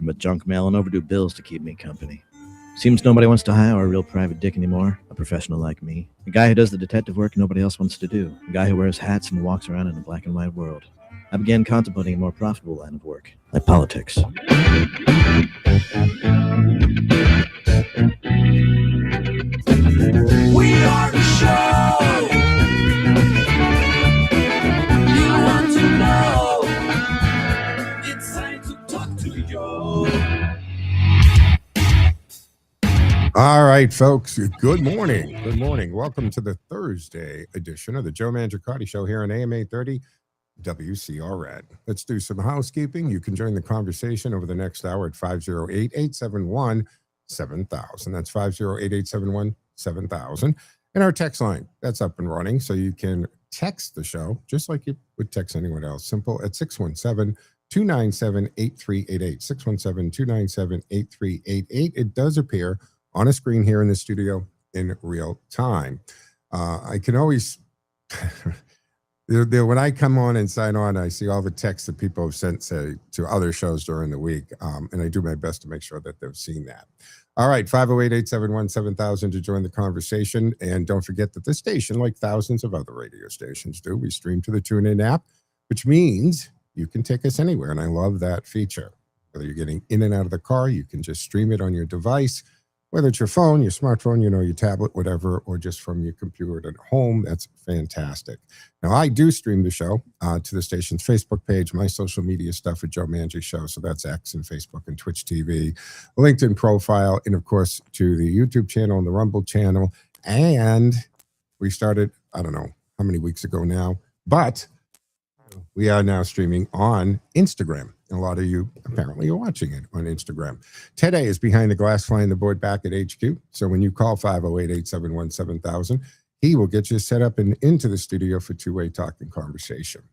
nothing but junk mail and overdue bills to keep me company. Seems nobody wants to hire a real private dick anymore, a professional like me. A guy who does the detective work nobody else wants to do. A guy who wears hats and walks around in a black and white world. I began contemplating a more profitable line of work, like politics. We are the show you want to know. It's time to talk to you. All right, folks. Good morning. Good morning. Welcome to the Thursday edition of the Joe Mangiacotti Show here on AM 830 WCRN. Let's do some housekeeping. You can join the conversation over the next hour at 508-871-7000. That's 508-871-7000. And our text line, that's up and running. So you can text the show just like you would text anyone else. Simple at 617-297-8388. 617-297-8388. It does appear on a screen here in the studio in real time. I can always, when I come on and sign on, I see all the texts that people have sent, say, to other shows during the week, and I do my best to make sure that they've seen that. All right, 508-871-7000 to join the conversation, and don't forget that this station, like thousands of other radio stations do, we stream to the TuneIn app, which means you can take us anywhere, and I love that feature. Whether you're getting in and out of the car, you can just stream it on your device. Whether it's your phone, your smartphone, your tablet, whatever, or just from your computer at home, that's fantastic. Now, I do stream the show to the station's Facebook page, my social media stuff at Joe Mangi Show. So that's X and Facebook and Twitch TV, LinkedIn profile, and of course, to the YouTube channel and the Rumble channel. And we started, I don't know how many weeks ago now, but we are now streaming on Instagram. And a lot of you apparently are watching it on Instagram. Today is behind the glass flying the board back at HQ. So when you call 508-871-7000, he will get you set up and into the studio for two-way talk and conversation.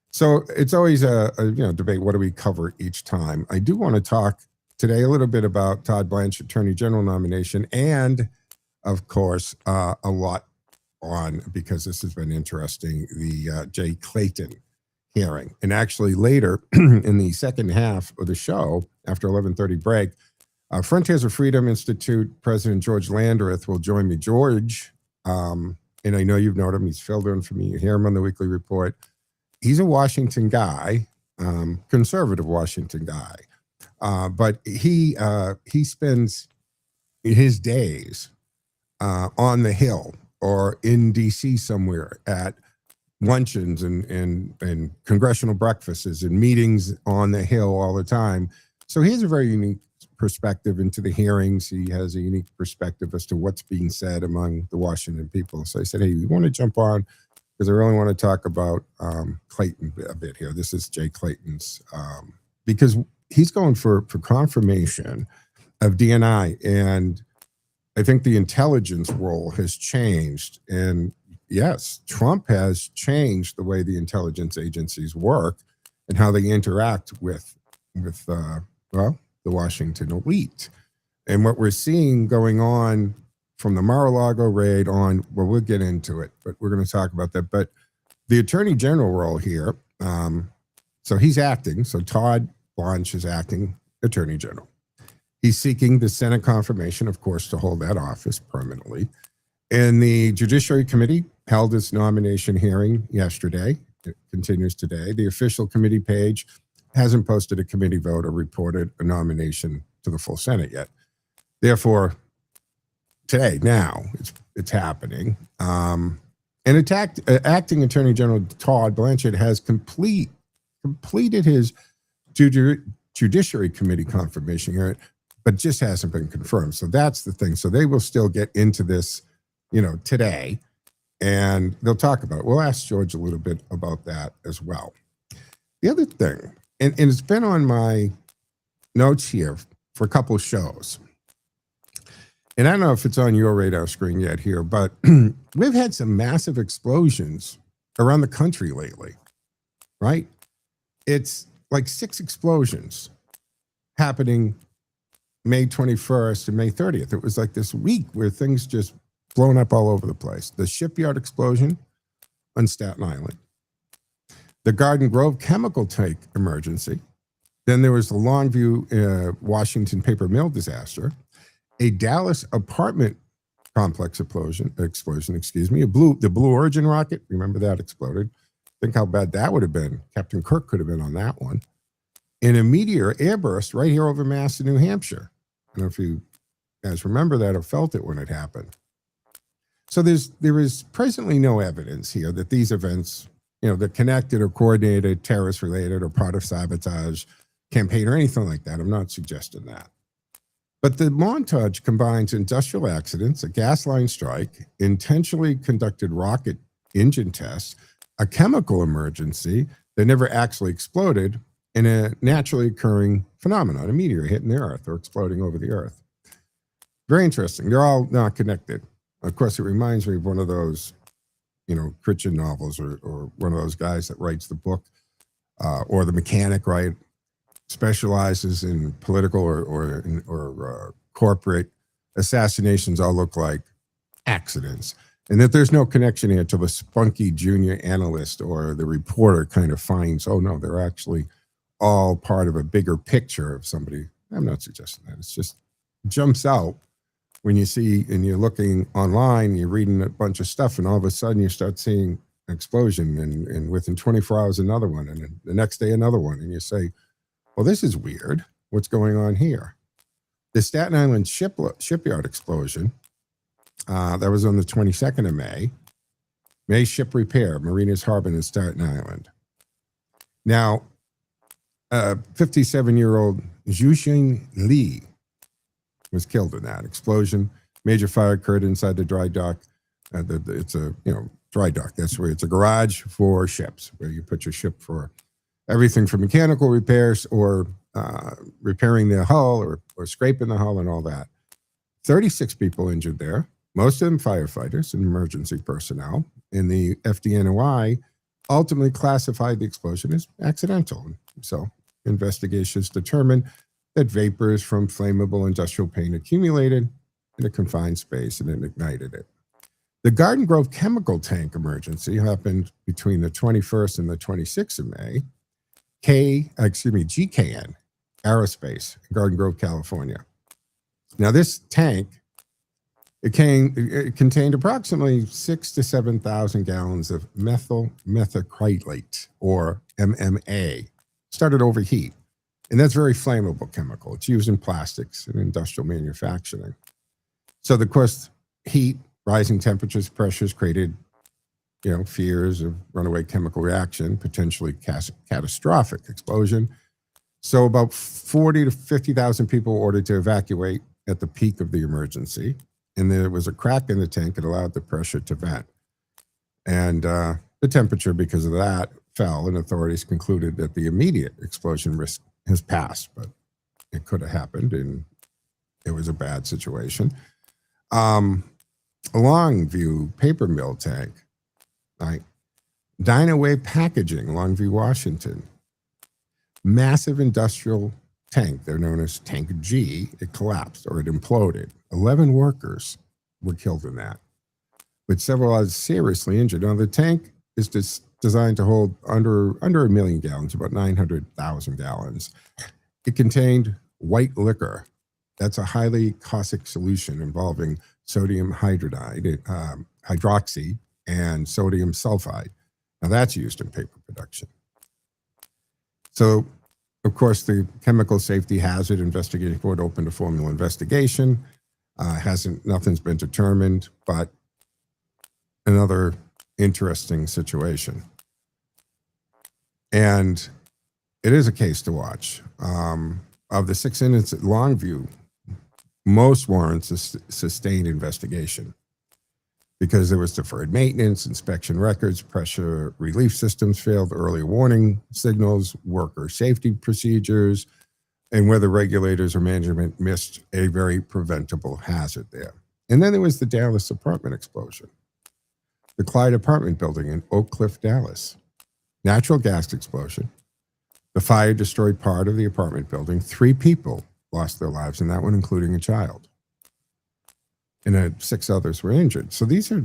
So it's always a debate. What do we cover each time? I do want to talk today a little bit about Todd Blanche Attorney General nomination and, of course, a lot on, because this has been interesting, the Jay Clayton hearing. And actually later in the second half of the show, after 11:30 break, Frontiers of Freedom Institute President George Landrith will join me. George, and I know you've known him, he's filled in for me, you hear him on the weekly report. He's a Washington guy, conservative Washington guy, but he spends his days on the Hill or in DC somewhere at luncheons and congressional breakfasts and meetings on the Hill all the time. So he has a very unique perspective into the hearings. He has a unique perspective as to what's being said among the Washington people. So I said, hey, you want to jump on? Because I really want to talk about Clayton a bit here. This is Jay Clayton's, because he's going for confirmation of DNI. And I think the intelligence role has changed. And yes, Trump has changed the way the intelligence agencies work and how they interact with the Washington elite. And what we're seeing going on from the Mar-a-Lago raid on, well, we'll get into it, but we're going to talk about that. But the Attorney General role here, so he's acting. So Todd Blanche is acting Attorney General. He's seeking the Senate confirmation, of course, to hold that office permanently. And the Judiciary Committee held its nomination hearing yesterday. It continues today. The official committee page hasn't posted a committee vote or reported a nomination to the full Senate yet. Therefore, today, now, it's happening. And acting Attorney General Todd Blanchard has completed his Judiciary Committee confirmation hearing, but just hasn't been confirmed. So that's the thing. So they will still get into this today, and they'll talk about it. We'll ask George a little bit about that as well. The other thing, and it's been on my notes here for a couple of shows, and I don't know if it's on your radar screen yet here, but we've had some massive explosions around the country lately, right? It's like 6 explosions happening May 21st and May 30th. It was like this week where things just blown up all over the place. The shipyard explosion on Staten Island, the Garden Grove chemical tank emergency, Then there was the Longview, Washington paper mill disaster, a Dallas apartment complex explosion, the Blue Origin rocket. Remember that exploded? Think how bad that would have been. Captain Kirk could have been on that one. And a meteor airburst right here over Mass in New Hampshire. I don't know if you guys remember that or felt it when it happened. So there is presently no evidence here that these events, they're connected or coordinated, terrorist related, or part of sabotage campaign or anything like that. I'm not suggesting that. But the montage combines industrial accidents, a gas line strike, intentionally conducted rocket engine tests, a chemical emergency that never actually exploded, and a naturally occurring phenomenon, a meteor hitting the Earth or exploding over the Earth. Very interesting. They're all not connected. Of course, it reminds me of one of those, Christian novels or one of those guys that writes the book, or the mechanic, right? Specializes in political or corporate assassinations all look like accidents. And that there's no connection here until the spunky junior analyst or the reporter kind of finds, oh no, they're actually all part of a bigger picture of somebody. I'm not suggesting that. It's just jumps out when you see and you're looking online, you're reading a bunch of stuff, and all of a sudden you start seeing an explosion, and within 24 hours, another one, and then the next day, another one. And you say, well, this is weird. What's going on here? The Staten Island shipyard explosion, that was on the 22nd of May. May ship repair, Marinas Harbor in Staten Island. Now, 57-year-old Zhuxing Li was killed in that explosion. Major fire occurred inside the dry dock. It's a dry dock. That's where it's a garage for ships, where you put your ship for everything from mechanical repairs or repairing the hull or scraping the hull and all that. 36 people injured there, most of them firefighters and emergency personnel. And the FDNY ultimately classified the explosion as accidental. So investigations determined that vapors from flammable industrial paint accumulated in a confined space and it ignited it. The Garden Grove chemical tank emergency happened between the 21st and the 26th of May. GKN Aerospace, Garden Grove, California. Now this tank, it contained approximately 6,000 to 7,000 gallons of methyl methacrylate, or MMA. Started to overheat. And that's a very flammable chemical. It's used in plastics and industrial manufacturing. So, of course, heat, rising temperatures, pressures created, fears of runaway chemical reaction, potentially catastrophic explosion. So about 40 to 50,000 people were ordered to evacuate at the peak of the emergency. And there was a crack in the tank that allowed the pressure to vent. And the temperature, because of that, fell, and authorities concluded that the immediate explosion risk has passed, but it could have happened, and it was a bad situation. A Longview paper mill tank, right? Dynawave Packaging, Longview, Washington. Massive industrial tank, they're known as Tank G, it collapsed or it imploded. 11 workers were killed in that, with several others seriously injured. Now, the tank is designed to hold under 1 million gallons, about 900,000 gallons. It contained white liquor. That's a highly caustic solution involving sodium hydroxy, and sodium sulfide. Now that's used in paper production. So, of course, the Chemical Safety Hazard Investigating Board opened a formal investigation. Nothing's been determined, but another interesting situation. And it is a case to watch. Of the 6 incidents at Longview, most warrants a sustained investigation because there was deferred maintenance, inspection records, pressure relief systems failed, early warning signals, worker safety procedures, and whether regulators or management missed a very preventable hazard there. And then there was the Dallas apartment explosion. The Clyde apartment building in Oak Cliff, Dallas. Natural gas explosion. The fire destroyed part of the apartment building. 3 people lost their lives in that one, including a child. And 6 others were injured. So these are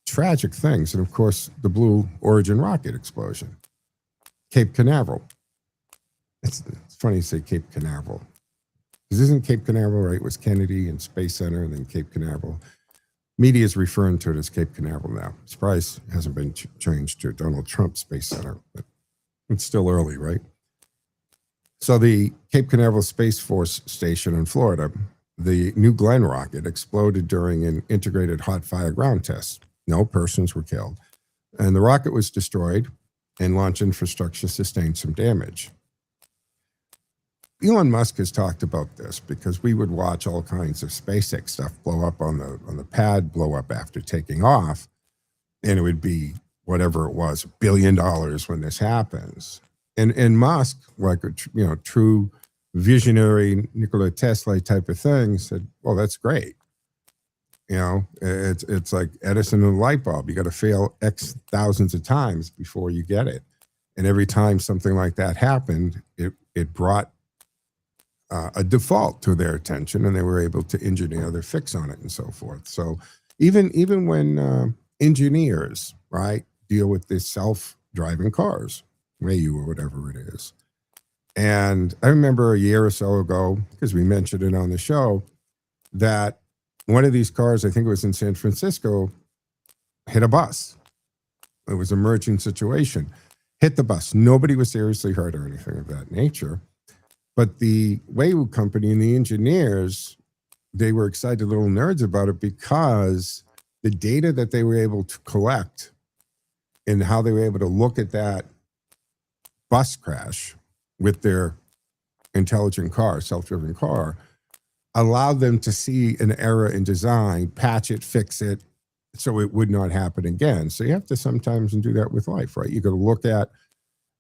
tragic things. And of course, the Blue Origin rocket explosion. Cape Canaveral. It's funny you say Cape Canaveral. Because isn't Cape Canaveral, right? It was Kennedy and Space Center and then Cape Canaveral. Media is referring to it as Cape Canaveral now. Surprise hasn't been changed to Donald Trump Space Center, but it's still early, right? So the Cape Canaveral Space Force Station in Florida, the New Glenn rocket exploded during an integrated hot fire ground test. No persons were killed. And the rocket was destroyed and launch infrastructure sustained some damage. Elon Musk has talked about this because we would watch all kinds of SpaceX stuff blow up on the pad, blow up after taking off, and it would be whatever it was, $1 billion when this happens. And Musk, like a true visionary Nikola Tesla type of thing, said, "Well, that's great. It's like Edison and the light bulb. You got to fail X thousands of times before you get it. And every time something like that happened, it brought a default to their attention, and they were able to engineer their fix on it and so forth. So even when engineers, right, deal with these self-driving cars, Wayu or whatever it is. And I remember a year or so ago, because we mentioned it on the show, that one of these cars, I think it was in San Francisco, hit a bus. It was an emerging situation. Hit the bus. Nobody was seriously hurt or anything of that nature. But the Wayu company and the engineers, they were excited little nerds about it because the data that they were able to collect and how they were able to look at that bus crash with their intelligent car, self-driven car, allowed them to see an error in design, patch it, fix it, so it would not happen again. So you have to sometimes do that with life, right? You got to look at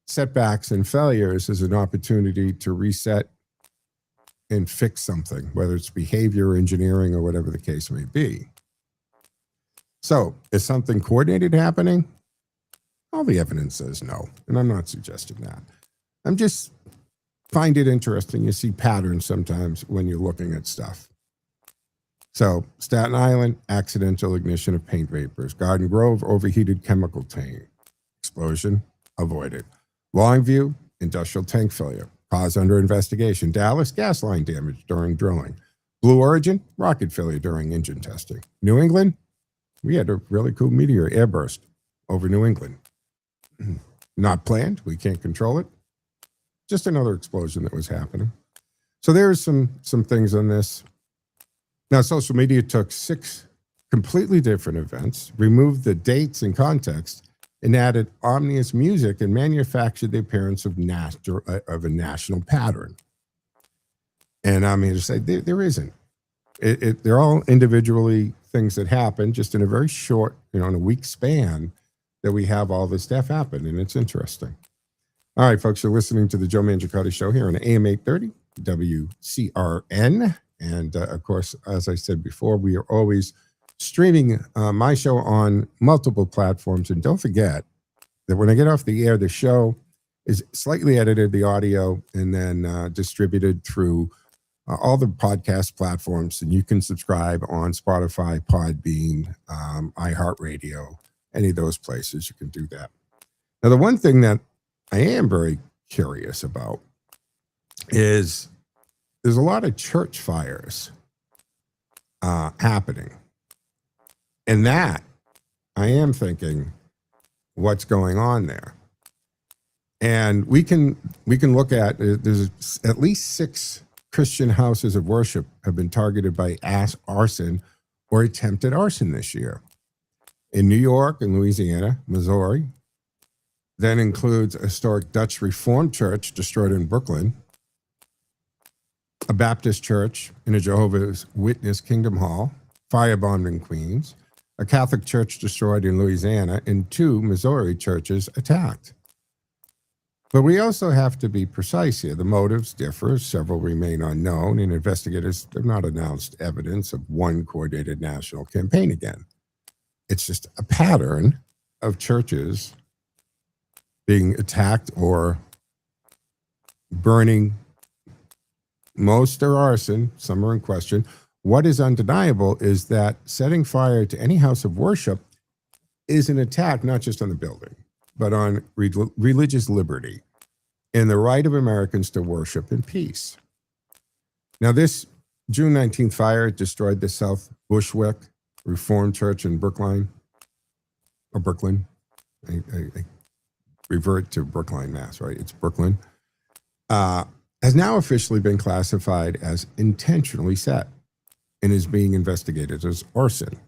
setbacks and failures as an opportunity to reset and fix something, whether it's behavior, engineering, or whatever the case may be. So is something coordinated happening? All the evidence says no, and I'm not suggesting that. I'm just find it interesting. You see patterns sometimes when you're looking at stuff. So Staten Island, accidental ignition of paint vapors. Garden Grove, overheated chemical tank. Explosion, avoided. Longview, industrial tank failure. Cause under investigation. Dallas, gas line damage during drilling. Blue Origin, rocket failure during engine testing. New England, we had a really cool meteor airburst over New England. Not planned. We can't control it. Just another explosion that was happening. So there's some things on this. Now, social media took 6 completely different events, removed the dates and context, and added ominous music and manufactured the appearance of a national pattern. And I'm here to say there isn't. They're all individually things that happen just in a very short, in a week span that we have all this stuff happen, and it's interesting. All right, folks, you're listening to the Joe Mangiacotti Show here on AM 830, WCRN. And, of course, as I said before, we are always streaming my show on multiple platforms. And don't forget that when I get off the air, the show is slightly edited, the audio, and then distributed through all the podcast platforms. And you can subscribe on Spotify, Podbean, iHeartRadio, any of those places. You can do that. Now, the one thing that I am very curious about is there's a lot of church fires happening. And that, I am thinking, what's going on there? And we can look at, there's at least 6 Christian houses of worship have been targeted by arson or attempted arson this year. In New York and Louisiana, Missouri. That includes a historic Dutch Reformed church destroyed in Brooklyn, a Baptist church in a Jehovah's Witness Kingdom Hall, firebombed in Queens, a Catholic church destroyed in Louisiana, and 2 Missouri churches attacked. But we also have to be precise here. The motives differ. Several remain unknown, and investigators have not announced evidence of one coordinated national campaign again. It's just a pattern of churches being attacked or burning. Most are arson, some are in question. What is undeniable is that setting fire to any house of worship is an attack, not just on the building, but on religious liberty. and the right of Americans to worship in peace. Now, this June 19th fire destroyed the South Bushwick Reformed Church in Brookline. I revert to Brookline, Mass, right? It's Brooklyn. Has now officially been classified as intentionally set and is being investigated as arson.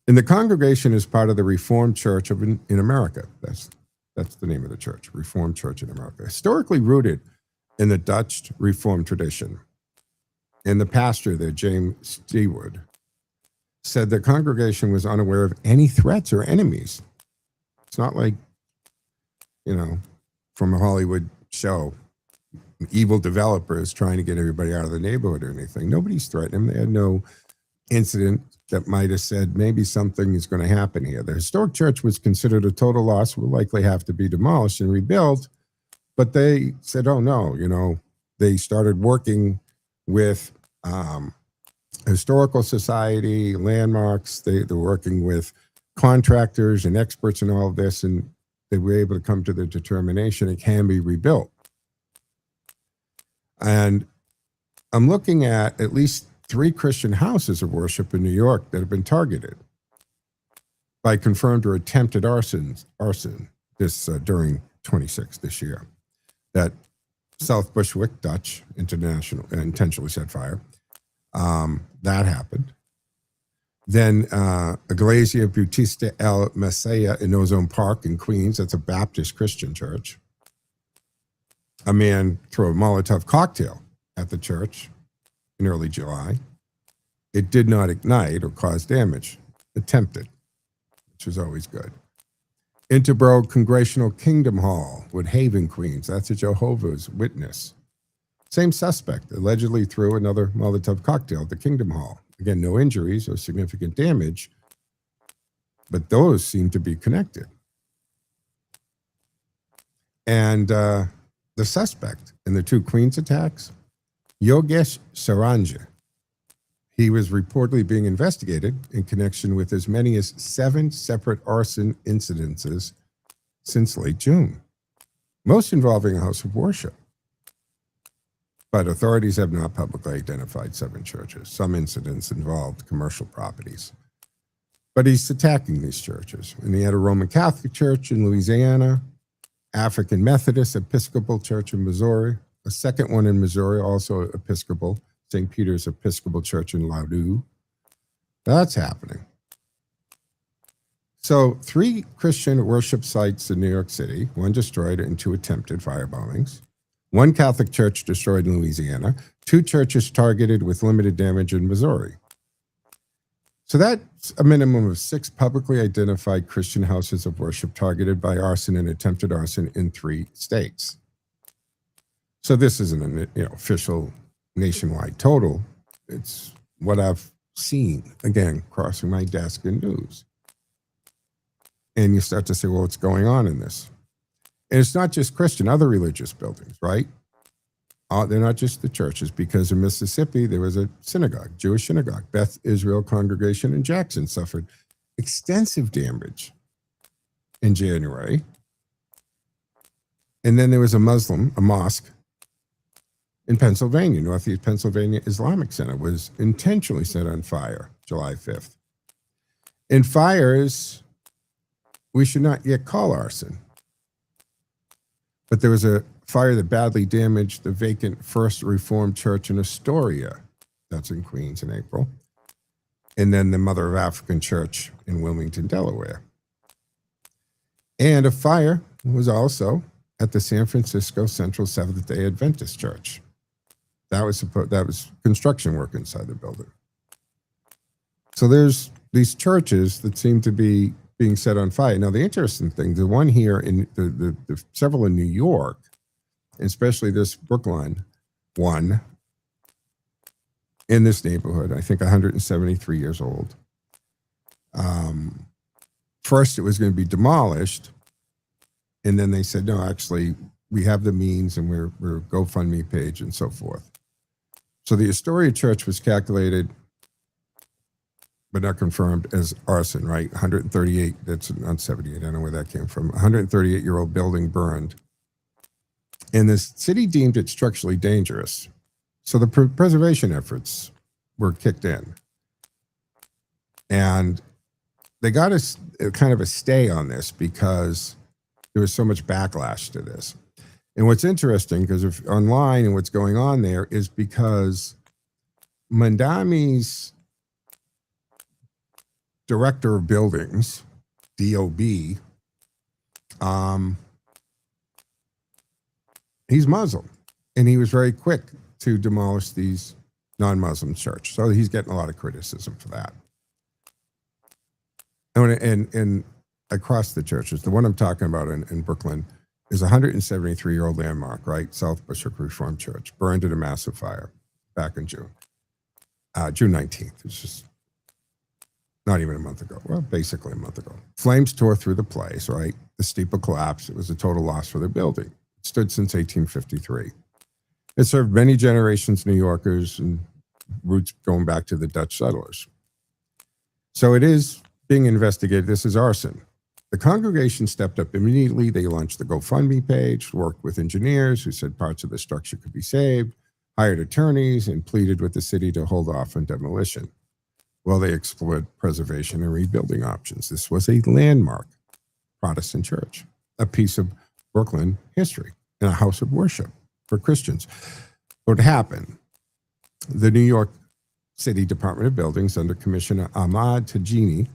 And the congregation is part of the Reformed Church in America. That's the name of the church, Reformed Church in America. Historically rooted in the Dutch Reformed tradition. And the pastor there, James Stewart, said the congregation was unaware of any threats or enemies. It's not like, from a Hollywood show, evil developers trying to get everybody out of the neighborhood or anything. Nobody's threatening them. They had no incident that might have said maybe something is going to happen here. The historic church was considered a total loss, will likely have to be demolished and rebuilt. But they said, oh no, they started working with historical society, landmarks. They're working with contractors and experts in all of this, and they were able to come to the determination it can be rebuilt. And I'm looking at least 3 Christian houses of worship in New York that have been targeted by confirmed or attempted arson this during 26 this year. That South Bushwick Dutch intentionally set fire. That happened. Then Iglesia Bautista El Messia in Ozone Park in Queens. That's a Baptist Christian church. A man threw a Molotov cocktail at the church in early July. It did not ignite or cause damage. Attempted, which is always good. Interborough Congressional Kingdom Hall, Woodhaven, Queens. That's a Jehovah's Witness. Same suspect allegedly threw another Molotov cocktail at the Kingdom Hall. Again, no injuries or significant damage, but those seem to be connected. And the suspect in the 2 Queens attacks, Yogesh Saranja, he was reportedly being investigated in connection with as many as 7 separate arson incidences since late June, most involving a house of worship. But authorities have not publicly identified 7 churches. Some incidents involved commercial properties. But he's attacking these churches. And he had a Roman Catholic church in Louisiana, African Methodist Episcopal Church in Missouri, a second one in Missouri, also Episcopal, St. Peter's Episcopal Church in Ladue. That's happening. So 3 Christian worship sites in New York City, 1 destroyed and 2 attempted fire bombings. 1 Catholic church destroyed in Louisiana, 2 churches targeted with limited damage in Missouri. So that's a minimum of 6 publicly identified Christian houses of worship targeted by arson and attempted arson in 3 states. So this isn't an official nationwide total. It's what I've seen, again, crossing my desk in news. And you start to say, well, what's going on in this? And it's not just Christian, other religious buildings, right? They're not just the churches, because in Mississippi, there was a synagogue, Jewish synagogue. Beth Israel congregation in Jackson suffered extensive damage in January. And then there was a mosque in Pennsylvania, Northeast Pennsylvania Islamic Center was intentionally set on fire July 5th. And fires, we should not yet call arson. But there was a fire that badly damaged the vacant First Reformed Church in Astoria. That's in Queens in April. And then the Mother of African Church in Wilmington, Delaware. And a fire was also at the San Francisco Central Seventh-day Adventist Church. That was construction work inside the building. So there's these churches that seem to be being set on fire. Now, the interesting thing, the one here in the several in New York, especially this Brookline one in this neighborhood, I think 173 years old. First, it was going to be demolished. And then they said, no, actually, we have the means and we're GoFundMe page and so forth. So the Astoria Church was calculated, but not confirmed, as arson, right? 138, that's not 78, I don't know where that came from. 138-year-old building burned And the city deemed it structurally dangerous. So the preservation efforts were kicked in. And they got a kind of a stay on this because there was so much backlash to this. And what's interesting, because if online and what's going on there, is because Mandami's director of buildings, DOB, he's Muslim, and he was very quick to demolish these non-Muslim church. So he's getting a lot of criticism for that. And across the churches, the one I'm talking about in Brooklyn is a 173-year-old landmark, right? South Bushwick Reformed Church, burned in a massive fire back in June 19th. It's just not even a month ago. Well, basically a month ago. Flames tore through the place, right? The steeple collapsed. It was a total loss for the building. It stood since 1853. It served many generations of New Yorkers and roots going back to the Dutch settlers. So it is being investigated. This is arson. The congregation stepped up immediately. They launched the GoFundMe page, worked with engineers who said parts of the structure could be saved, hired attorneys, and pleaded with the city to hold off on demolition. Well, they explored preservation and rebuilding options. This was a landmark Protestant church, a piece of Brooklyn history, and a house of worship for Christians. What happened? The New York City Department of Buildings, under Commissioner Ahmad Tajini,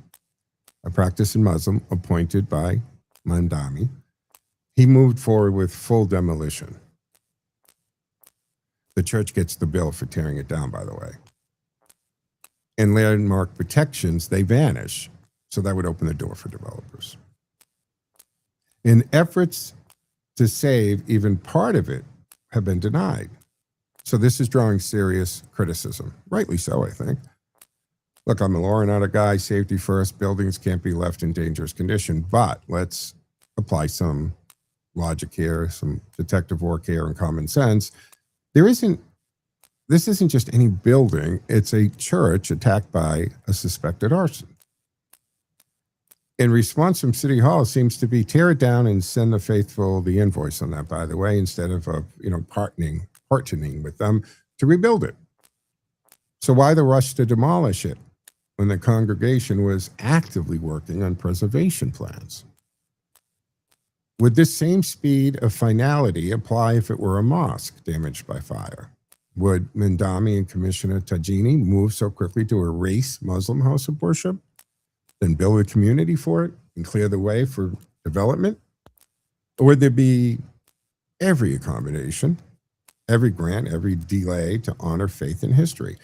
a practicing Muslim appointed by Mandami, he moved forward with full demolition. The church gets the bill for tearing it down, by the way. And landmark protections, they vanish. So that would open the door for developers. In efforts to save even part of it have been denied. So this is drawing serious criticism. Rightly so, I think. Look, I'm a law and order guy, safety first, buildings can't be left in dangerous condition, but let's apply some logic here, some detective work here, and common sense. This isn't just any building, it's a church attacked by a suspected arson. In response from City Hall seems to be tear it down and send the faithful the invoice on that, by the way, instead of partnering with them to rebuild it. So why the rush to demolish it when the congregation was actively working on preservation plans? Would this same speed of finality apply if it were a mosque damaged by fire? Would Mandami and Commissioner Tajini move so quickly to erase Muslim house of worship, then build a community for it and clear the way for development? Or would there be every accommodation, every grant, every delay to honor faith and history?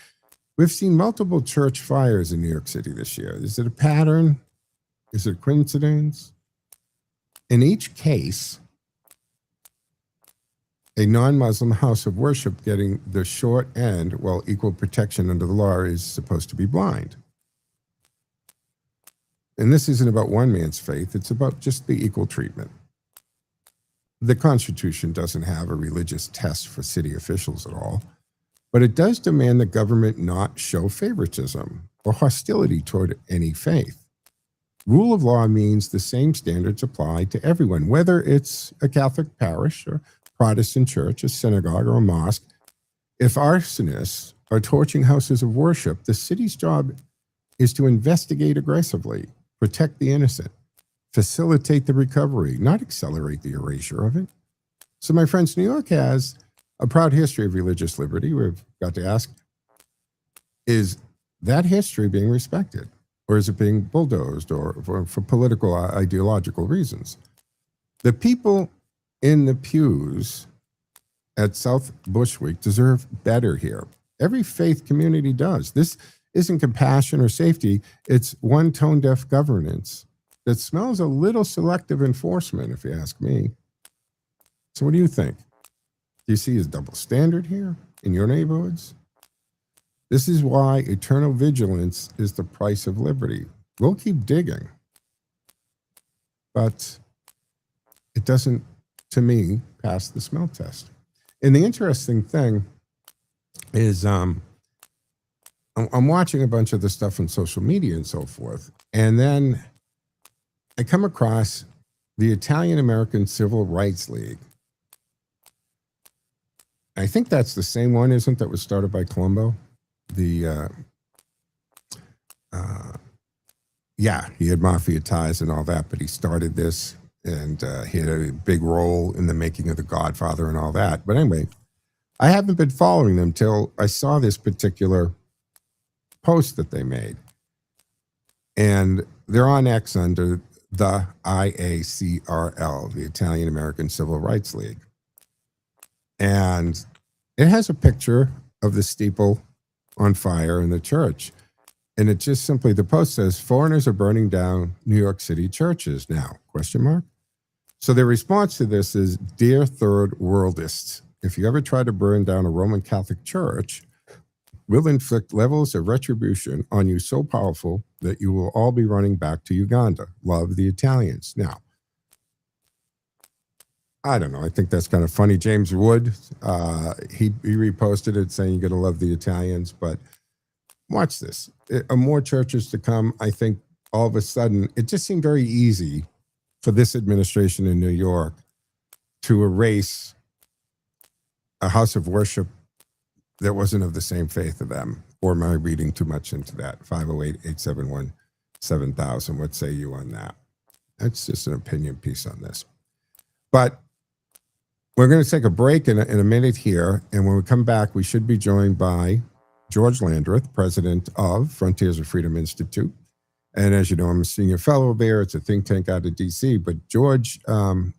We've seen multiple church fires in New York City this year. Is it a pattern? Is it a coincidence? In each case, a non-Muslim house of worship getting the short end while equal protection under the law is supposed to be blind. And this isn't about one man's faith, it's about just the equal treatment. The Constitution doesn't have a religious test for city officials at all, but it does demand the government not show favoritism or hostility toward any faith. Rule of law means the same standards apply to everyone, whether it's a Catholic parish or Protestant church, a synagogue, or a mosque. If arsonists are torching houses of worship, the city's job is to investigate aggressively, protect the innocent, facilitate the recovery, not accelerate the erasure of it. So, my friends, New York has a proud history of religious liberty. We've got to ask, is that history being respected? Or is it being bulldozed or for political, ideological reasons? The people in the pews at South Bushwick deserve better here. Every faith community does. This isn't compassion or safety. It's one tone-deaf governance that smells a little selective enforcement, if you ask me. So what do you think? Do you see a double standard here in your neighborhoods? This is why eternal vigilance is the price of liberty. We'll keep digging, but it doesn't, to me, pass the smell test. And the interesting thing is I'm watching a bunch of the stuff on social media and so forth, and then I come across the Italian American Civil Rights League I think that's the same one, isn't that was started by Colombo? Yeah, he had mafia ties and all that, but he started this, and he had a big role in the making of The Godfather and all that. But anyway, I haven't been following them till I saw this particular post that they made. And they're on X under the IACRL, the Italian American Civil Rights League. And it has a picture of the steeple on fire in the church. And it just simply, the post says, foreigners are burning down New York City churches now, ? So their response to this is, dear third worldists, if you ever try to burn down a Roman Catholic church, we'll inflict levels of retribution on you so powerful that you will all be running back to Uganda. Love, the Italians. Now, I don't know. I think that's kind of funny. James Wood, he reposted it saying you got to love the Italians, but watch this. More churches to come. I think all of a sudden, it just seemed very easy for this administration in New York to erase a house of worship that wasn't of the same faith of them. Or am I reading too much into that? 508-871-7000. What say you on that? That's just an opinion piece on this. But we're going to take a break in a minute here. And when we come back, we should be joined by George Landrith, president of Frontiers of Freedom Institute. And as you know, I'm a senior fellow there. It's a think tank out of D.C. But George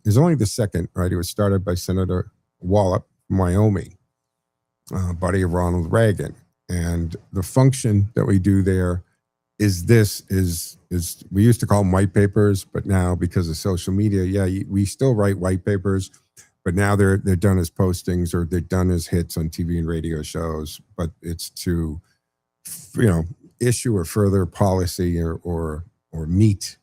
is only the second, right? It was started by Senator Wallop from Wyoming, buddy of Ronald Reagan. And the function that we do there is we used to call them white papers, but now because of social media, we still write white papers. But now they're done as postings, or they're done as hits on TV and radio shows. But it's to, issue a further policy or meet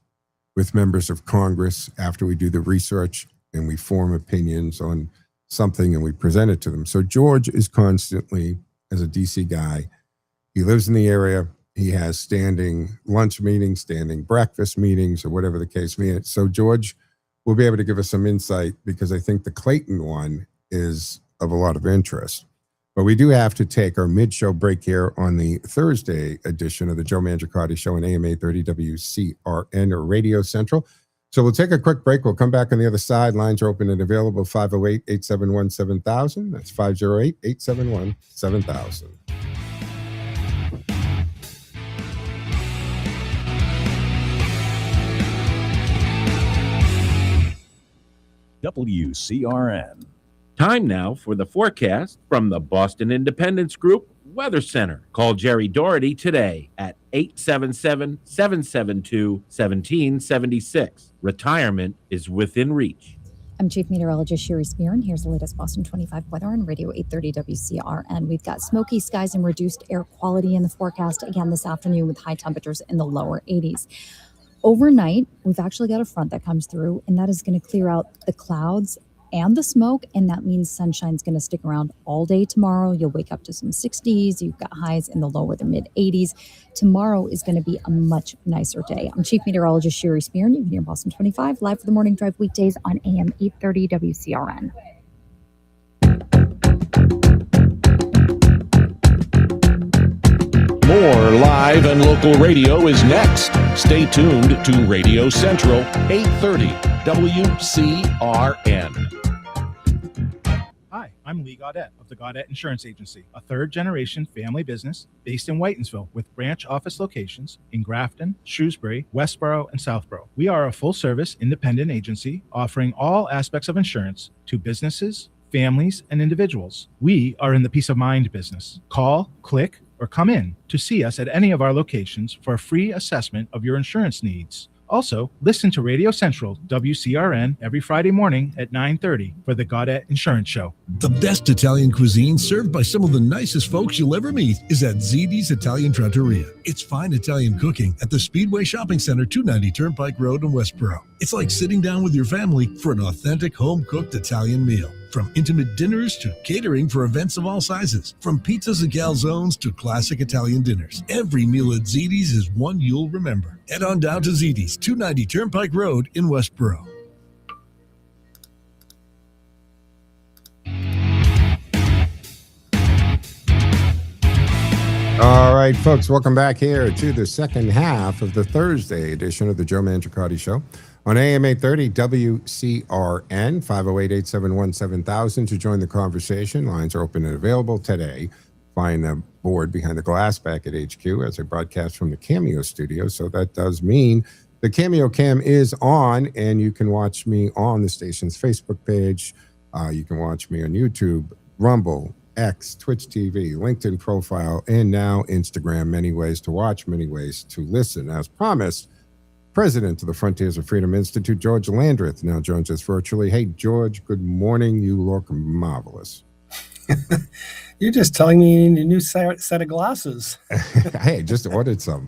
with members of Congress after we do the research and we form opinions on something and we present it to them. So George is constantly, as a DC guy, he lives in the area. He has standing lunch meetings, standing breakfast meetings, or whatever the case may be. So George will be able to give us some insight, because I think the Clayton one is of a lot of interest. But we do have to take our mid-show break here on the Thursday edition of the Joe Mangiacotti Show on AM 830 WCRN, or Radio Central. So we'll take a quick break. We'll come back on the other side. Lines are open and available, 508-871-7000. That's 508-871-7000. WCRN. Time now for the forecast from the Boston Independence Group Weather Center. Call Jerry Doherty today at 877-772-1776. Retirement is within reach. I'm Chief Meteorologist Sherry Spear, here's the latest Boston 25 weather on Radio 830 WCRN. We've got smoky skies and reduced air quality in the forecast again this afternoon, with high temperatures in the lower 80s. Overnight, we've actually got a front that comes through, and that is going to clear out the clouds and the smoke, and that means sunshine's going to stick around all day tomorrow. You'll wake up to some 60s. You've got highs in the lower to mid 80s. Tomorrow is going to be a much nicer day. I'm Chief Meteorologist Sherry Spear, and you can hear Boston 25 live for the morning drive weekdays on AM 830 WCRN. More live and local radio is next. Stay tuned to Radio Central, 830 WCRN. Hi, I'm Lee Gaudette of the Gaudette Insurance Agency, a third-generation family business based in Whitensville with branch office locations in Grafton, Shrewsbury, Westboro, and Southborough. We are a full-service independent agency offering all aspects of insurance to businesses, families, and individuals. We are in the peace of mind business. Call, click, or come in to see us at any of our locations for a free assessment of your insurance needs. Also, listen to Radio Central, WCRN, every Friday morning at 9:30 for the Gaudette Insurance Show. The best Italian cuisine served by some of the nicest folks you'll ever meet is at Ziti's Italian Trattoria. It's fine Italian cooking at the Speedway Shopping Center, 290 Turnpike Road in Westboro. It's like sitting down with your family for an authentic home-cooked Italian meal. From intimate dinners to catering for events of all sizes. From pizzas and calzones to classic Italian dinners. Every meal at Ziti's is one you'll remember. Head on down to Ziti's, 290 Turnpike Road in All right, folks, welcome back here to the second half of the Thursday edition of the Joe Mangiacotti Show on AM 830 WCRN, 508-871-7000 to join the conversation. Lines are open and available today. Find the board behind the glass back at HQ as I broadcast from the Cameo studio. So that does mean the Cameo Cam is on, and you can watch me on the station's Facebook page. You can watch me on YouTube, Rumble, X, Twitch TV, LinkedIn profile, and now Instagram. Many ways to watch, many ways to listen. As promised, President of the Frontiers of Freedom Institute, George Landrith, now joins us virtually. Hey, George, good morning. You look marvelous. You're just telling me you need a new set of glasses. Hey, just ordered some.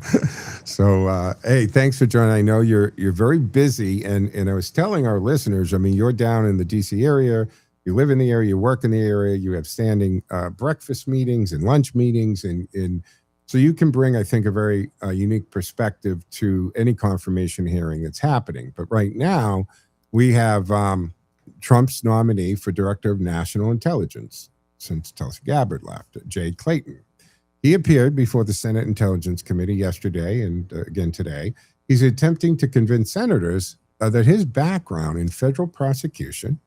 So, hey, thanks for joining. I know you're very busy, and I was telling our listeners, I mean, you're down in the DC area. You live in the area, you work in the area, you have standing breakfast meetings and lunch meetings. And so you can bring, I think, a very unique perspective to any confirmation hearing that's happening. But right now, we have Trump's nominee for Director of National Intelligence since Tulsi Gabbard left, Jay Clayton. He appeared before the Senate Intelligence Committee yesterday and again today. He's attempting to convince senators that his background in federal prosecution,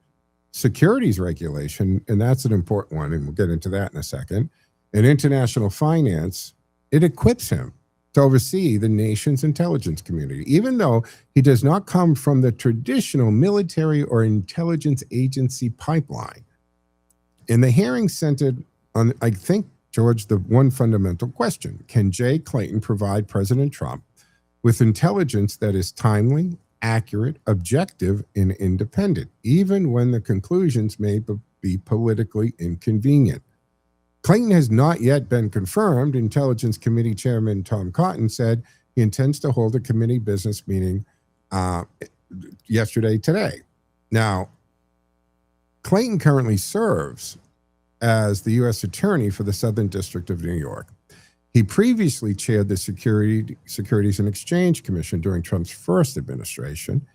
securities regulation, and that's an important one, and we'll get into that in a second, and international finance, it equips him to oversee the nation's intelligence community, even though he does not come from the traditional military or intelligence agency pipeline. And the hearing centered on, I think, George, the one fundamental question: can Jay Clayton provide President Trump with intelligence that is timely, accurate, objective, and independent, even when the conclusions may be politically inconvenient? Clayton has not yet been confirmed. Intelligence Committee Chairman Tom Cotton said he intends to hold a committee business meeting today. Now, Clayton currently serves as the U.S. Attorney for the Southern District of New York. He previously chaired the Securities and Exchange Commission during Trump's first administration.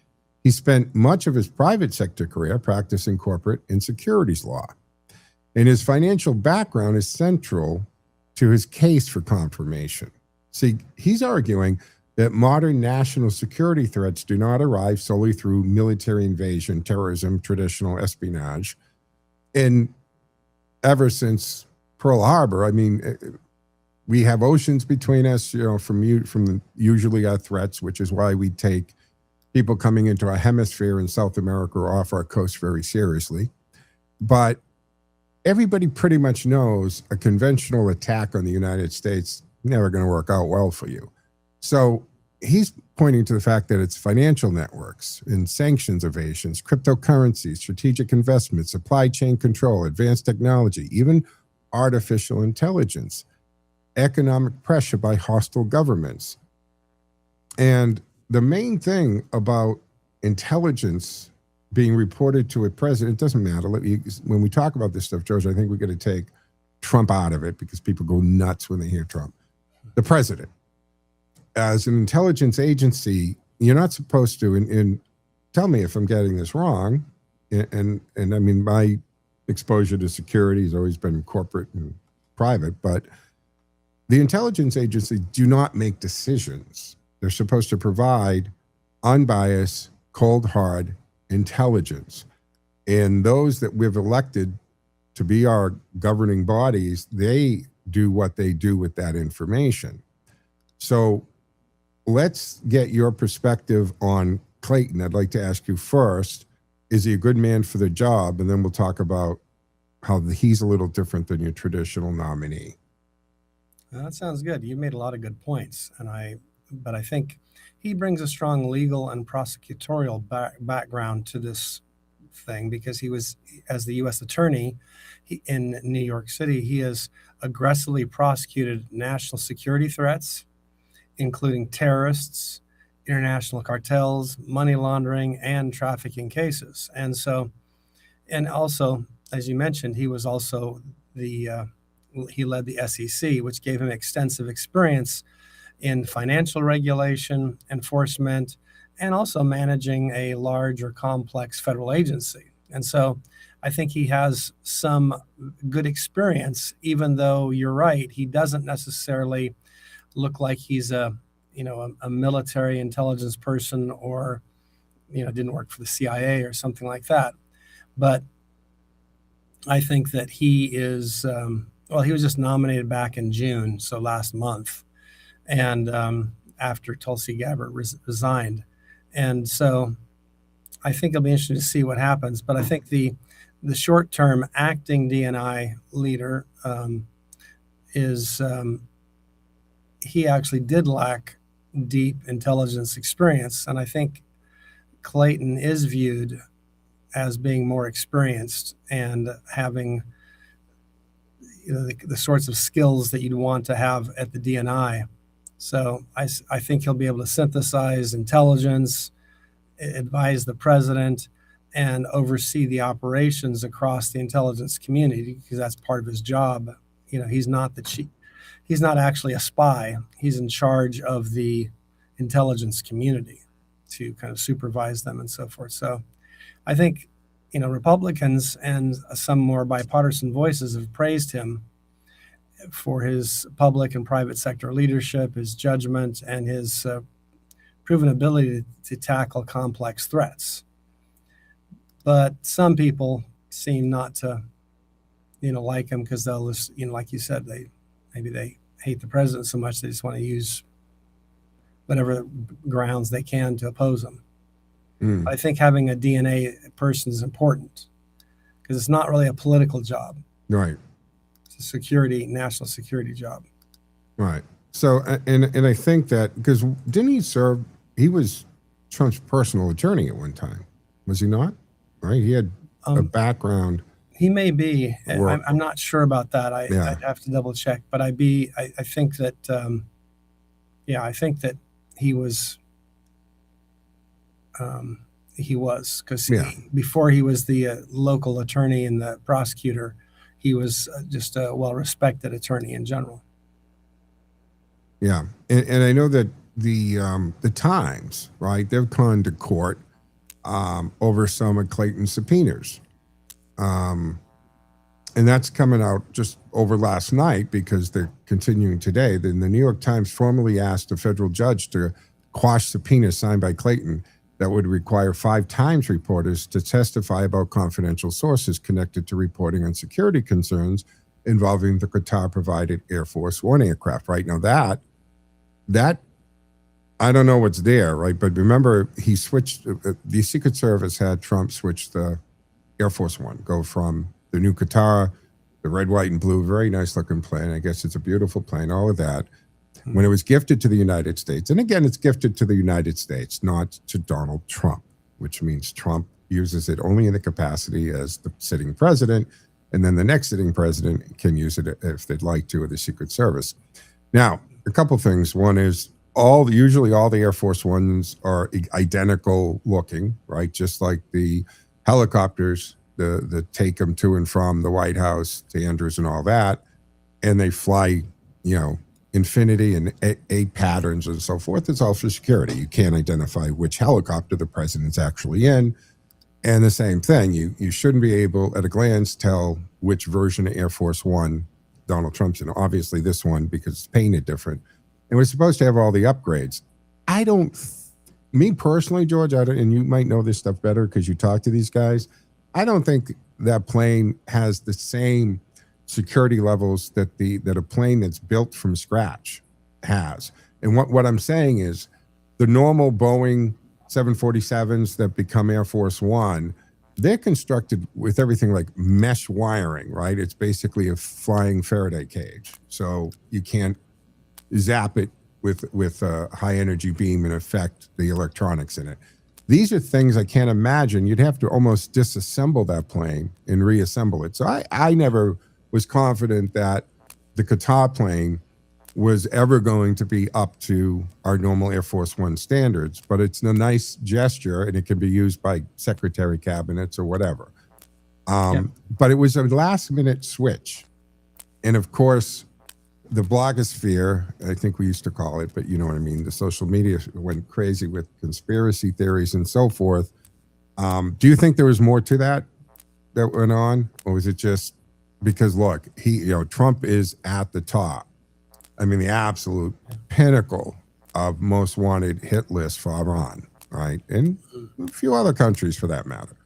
He spent much of his private sector career practicing corporate and securities law. And his financial background is central to his case for confirmation. See, he's arguing that modern national security threats do not arrive solely through military invasion, terrorism, traditional espionage. And ever since Pearl Harbor, I mean, we have oceans between us, from usually our threats, which is why we take people coming into our hemisphere in South America or off our coast very seriously. But everybody pretty much knows a conventional attack on the United States never going to work out well for you. So he's pointing to the fact that it's financial networks and sanctions evasions, cryptocurrencies, strategic investments, supply chain control, advanced technology, even artificial intelligence, economic pressure by hostile governments. And the main thing about intelligence being reported to a president, it doesn't matter. When we talk about this stuff, George, I think we're going to take Trump out of it because people go nuts when they hear Trump. The president, as an intelligence agency, you're not supposed to, and tell me if I'm getting this wrong, and I mean, my exposure to security has always been corporate and private, but the intelligence agencies do not make decisions. They're supposed to provide unbiased, cold, hard intelligence. And those that we've elected to be our governing bodies, they do what they do with that information. So let's get your perspective on Clayton. I'd like to ask you first, is he a good man for the job? And then we'll talk about how he's a little different than your traditional nominee. That sounds good. You made a lot of good points, but I think he brings a strong legal and prosecutorial background to this thing because he was, as the U.S. Attorney in New York City, he has aggressively prosecuted national security threats, including terrorists, international cartels, money laundering, and trafficking cases. And also, as you mentioned, he was also he led the SEC, which gave him extensive experience in financial regulation, enforcement, and also managing a large or complex federal agency. And so I think he has some good experience, even though you're right, he doesn't necessarily look like he's a military intelligence person, or didn't work for the CIA or something like that. But I think that he is he was just nominated back in June, so last month, and after Tulsi Gabbard resigned. And so I think it'll be interesting to see what happens. But I think the short-term acting DNI leader is he actually did lack deep intelligence experience, and I think Clayton is viewed as being more experienced and having the sorts of skills that you'd want to have at the DNI. So I think he'll be able to synthesize intelligence, advise the president, and oversee the operations across the intelligence community, because that's part of his job. He's not the chief. He's not actually a spy. He's in charge of the intelligence community to kind of supervise them and so forth. So I think, Republicans and some more bipartisan voices have praised him for his public and private sector leadership, his judgment, and his proven ability to tackle complex threats. But some people seem not to, like him, because they'll just, like you said, they hate the president so much they just want to use whatever grounds they can to oppose him. I think having a DNA person is important, because it's not really a political job. Right. It's a national security job. Right. So, and I think that, because didn't he serve, he was Trump's personal attorney at one time, was he not? Right. He had a background. He may be. I'm not sure about that. I'd have to double check. But I think that, I think that he was. Because before he was the local attorney and the prosecutor, he was just a well-respected attorney in general. Yeah, and I know that the Times, right? They've gone to court over some of Clayton's subpoenas, and that's coming out just over last night, because they're continuing today. Then the New York Times formally asked a federal judge to quash subpoenas signed by Clayton that would require 5 Times reporters to testify about confidential sources connected to reporting on security concerns involving the Qatar-provided Air Force One aircraft. Right now, that I don't know what's there, right? But remember, he switched. The Secret Service had Trump switch the Air Force One, go from the new Qatar, the red, white, and blue, very nice looking plane. I guess it's a beautiful plane. All of that. When it was gifted to the United States, and again, it's gifted to the United States, not to Donald Trump, which means Trump uses it only in the capacity as the sitting president, and then the next sitting president can use it if they'd like to, with the Secret Service. Now, a couple things. One is usually all the Air Force Ones are identical looking, right? Just like the helicopters, the take them to and from the White House to Andrews and all that, and they fly, infinity and A patterns and so forth. It's all for security. You can't identify which helicopter the president's actually in. And the same thing, you shouldn't be able at a glance tell which version of Air Force One Donald Trump's in. Obviously this one, because it's painted different. And we're supposed to have all the upgrades. Me personally, George, and you might know this stuff better because you talk to these guys, I don't think that plane has the same security levels that a plane that's built from scratch has. And what I'm saying is the normal Boeing 747s that become Air Force One, they're constructed with everything like mesh wiring, right? It's basically a flying Faraday cage. So you can't zap it with a high energy beam and affect the electronics in it. These are things I can't imagine. You'd have to almost disassemble that plane and reassemble it. So I never was confident that the Qatar plane was ever going to be up to our normal Air Force One standards, but it's a nice gesture and it can be used by secretary cabinets or whatever. But it was a last minute switch. And of course, the blogosphere, I think we used to call it, but you know what I mean, the social media went crazy with conspiracy theories and so forth. Do you think there was more to that that went on, or was it just because look, Trump is at the top. I mean, the absolute pinnacle of most wanted hit list for Iran, right? And a few other countries for that matter.